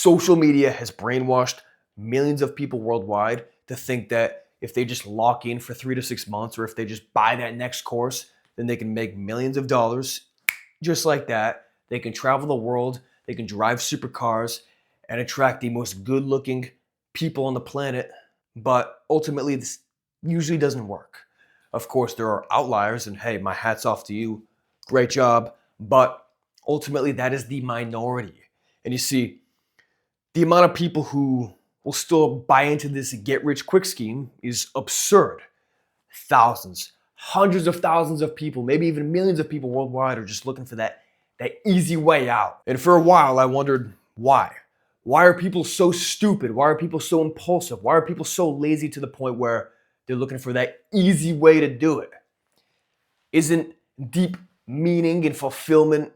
Social media has brainwashed millions of people worldwide to think that if they just lock in for 3 to 6 months, or if they just buy that next course, then they can make millions of dollars just like that. They can travel the world, they can drive supercars, and attract the most good looking people on the planet. But ultimately, this usually doesn't work. Of course, there are outliers, and hey, my hat's off to you. Great job. But ultimately, that is the minority. And you see, the amount of people who will still buy into this get rich quick scheme is absurd. Thousands, hundreds of thousands of people, maybe even millions of people worldwide are just looking for that easy way out. And for a while, I wondered why. Why are people so stupid? Why are people so impulsive? Why are people so lazy to the point where they're looking for that easy way to do it? Isn't deep meaning and fulfillment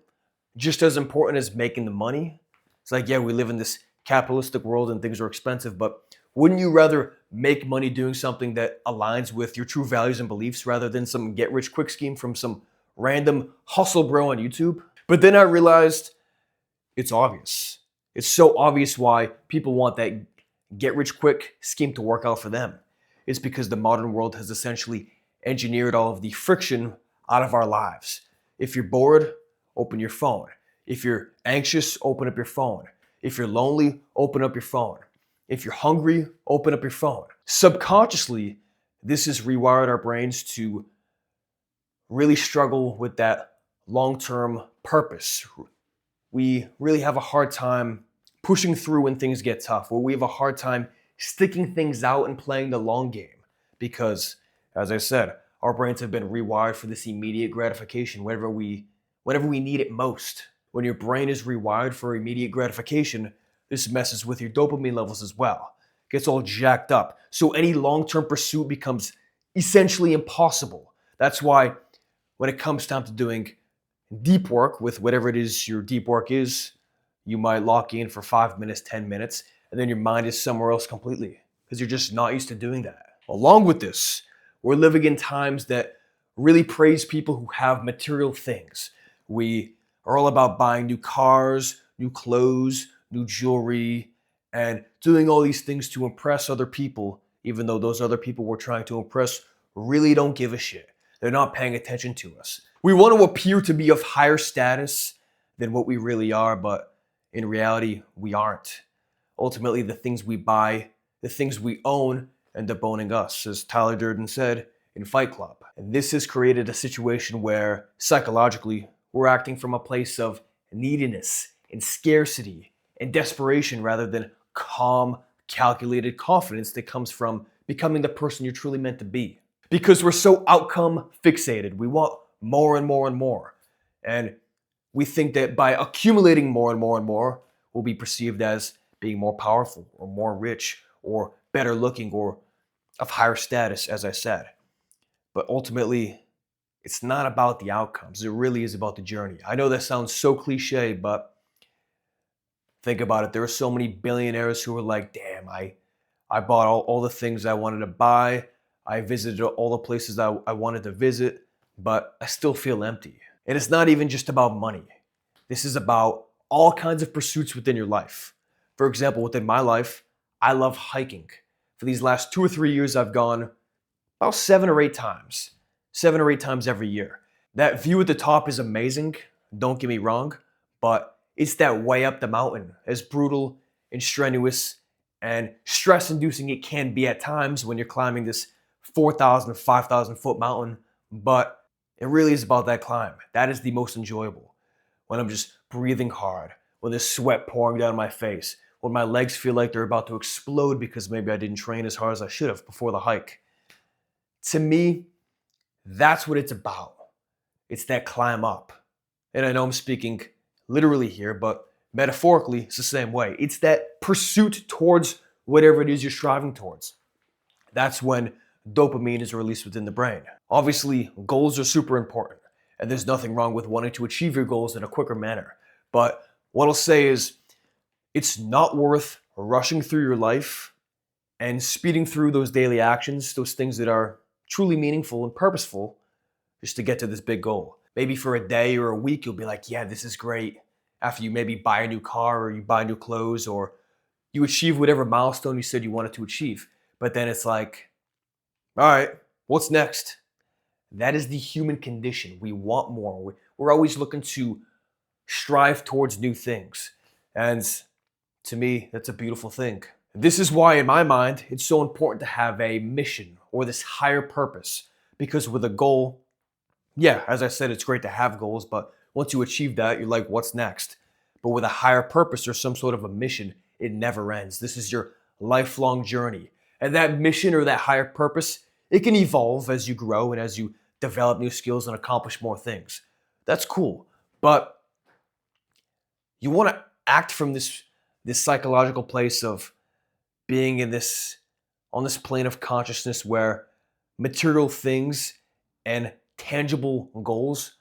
just as important as making the money? It's like, yeah, we live in this capitalistic world and things are expensive, but wouldn't you rather make money doing something that aligns with your true values and beliefs rather than some get rich quick scheme from some random hustle bro on YouTube? But then I realized it's obvious. It's so obvious why people want that get rich quick scheme to work out for them. It's because the modern world has essentially engineered all of the friction out of our lives. If you're bored, open your phone. If you're anxious, open up your phone. If you're lonely, open up your phone. If you're hungry, open up your phone. Subconsciously, this has rewired our brains to really struggle with that long-term purpose. We really have a hard time pushing through when things get tough, or we have a hard time sticking things out and playing the long game. Because, as I said, our brains have been rewired for this immediate gratification whenever we need it most. When your brain is rewired for immediate gratification, this messes with your dopamine levels as well. It gets all jacked up. So any long-term pursuit becomes essentially impossible. That's why when it comes time to doing deep work with whatever it is your deep work is, you might lock in for 5 minutes, 10 minutes, and then your mind is somewhere else completely because you're just not used to doing that. Along with this, we're living in times that really praise people who have material things. We are all about buying new cars, new clothes, new jewelry, and doing all these things to impress other people, even though those other people we're trying to impress really don't give a shit. They're not paying attention to us. We want to appear to be of higher status than what we really are, but in reality, we aren't. Ultimately, the things we buy, the things we own, end up owning us, as Tyler Durden said in Fight Club. And this has created a situation where, psychologically, we're acting from a place of neediness and scarcity and desperation rather than calm, calculated confidence that comes from becoming the person you're truly meant to be. Because we're so outcome fixated. We want more and more and more. And we think that by accumulating more and more and more, we'll be perceived as being more powerful or more rich or better looking or of higher status, as I said. But ultimately, it's not about the outcomes. It really is about the journey. I know that sounds so cliche, but think about it. There are so many billionaires who are like, damn, I bought all the things I wanted to buy. I visited all the places I wanted to visit, but I still feel empty. And it's not even just about money. This is about all kinds of pursuits within your life. For example, within my life, I love hiking. For these last 2 or 3 years, I've gone about 7 or 8 times. 7 or 8 times every year. That view at the top is amazing, don't get me wrong, but it's that way up the mountain, as brutal and strenuous and stress-inducing it can be at times when you're climbing this 4,000, 5,000 foot mountain, but it really is about that climb. That is the most enjoyable. When I'm just breathing hard, when there's sweat pouring down my face, when my legs feel like they're about to explode because maybe I didn't train as hard as I should have before the hike. To me, that's what it's about. It's that climb up. And I know I'm speaking literally here, but metaphorically, it's the same way. It's that pursuit towards whatever it is you're striving towards. That's when dopamine is released within the brain. Obviously, goals are super important, and there's nothing wrong with wanting to achieve your goals in a quicker manner. But what I'll say is, it's not worth rushing through your life and speeding through those daily actions, those things that are truly meaningful and purposeful, just to get to this big goal. Maybe for a day or a week, you'll be like, yeah, this is great. after you maybe buy a new car or you buy new clothes or you achieve whatever milestone you said you wanted to achieve. But then it's like, all right, what's next? That is the human condition. We want more. We're always looking to strive towards new things. And to me, that's a beautiful thing. This is why, in my mind, it's so important to have a mission or this higher purpose. Because with a goal, yeah, as I said, it's great to have goals, but once you achieve that, you're like, what's next? But with a higher purpose or some sort of a mission, it never ends. This is your lifelong journey. And that mission or that higher purpose, it can evolve as you grow and as you develop new skills and accomplish more things. That's cool. But you want to act from this psychological place of being in this on this plane of consciousness where material things and tangible goals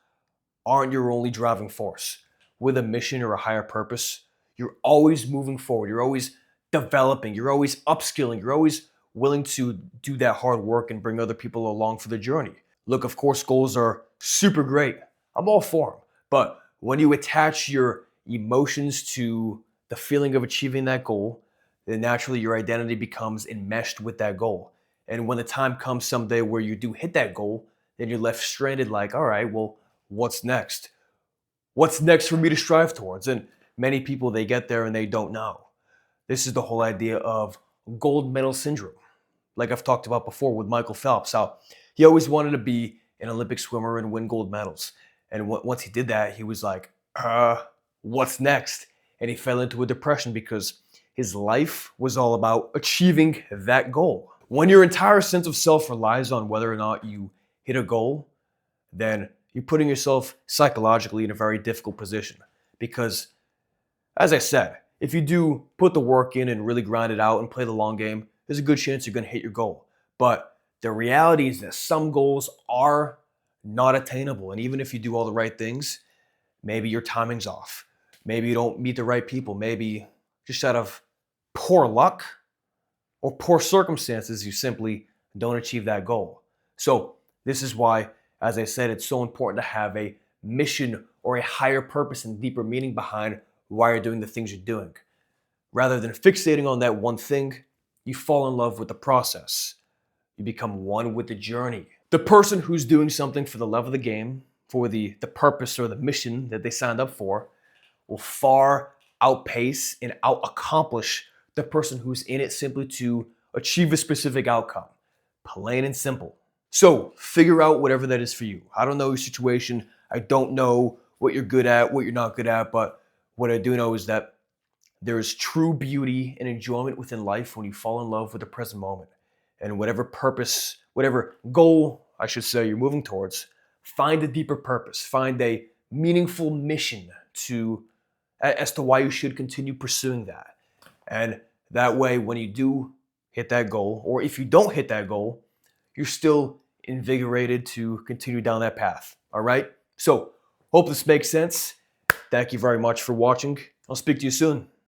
aren't your only driving force. With a mission or a higher purpose, you're always moving forward. You're always developing. You're always upskilling. You're always willing to do that hard work and bring other people along for the journey. Look, of course, goals are super great. I'm all for them. But when you attach your emotions to the feeling of achieving that goal, then naturally your identity becomes enmeshed with that goal. And when the time comes someday where you do hit that goal, then you're left stranded like, all right, well, what's next? What's next for me to strive towards? And many people, they get there and they don't know. This is the whole idea of gold medal syndrome. Like I've talked about before with Michael Phelps, how he always wanted to be an Olympic swimmer and win gold medals. And once he did that, he was like, what's next? And he fell into a depression because his life was all about achieving that goal. When your entire sense of self relies on whether or not you hit a goal, then you're putting yourself psychologically in a very difficult position. Because, as I said, if you do put the work in and really grind it out and play the long game, there's a good chance you're going to hit your goal. But the reality is that some goals are not attainable. And even if you do all the right things, maybe your timing's off. Maybe you don't meet the right people. Maybe just out of poor luck or poor circumstances, you simply don't achieve that goal. So this is why, as I said, it's so important to have a mission or a higher purpose and deeper meaning behind why you're doing the things you're doing. Rather than fixating on that one thing, you fall in love with the process. You become one with the journey. The person who's doing something for the love of the game, for the purpose or the mission that they signed up for, will far outpace and out-accomplish the person who's in it simply to achieve a specific outcome. Plain and simple. So figure out whatever that is for you. I don't know your situation. I don't know what you're good at, what you're not good at, but what I do know is that there is true beauty and enjoyment within life when you fall in love with the present moment. And whatever purpose, whatever goal, I should say, you're moving towards, find a deeper purpose. Find a meaningful mission as to why you should continue pursuing that. And that way, when you do hit that goal, or if you don't hit that goal, you're still invigorated to continue down that path. All right? So, hope this makes sense. Thank you very much for watching. I'll speak to you soon.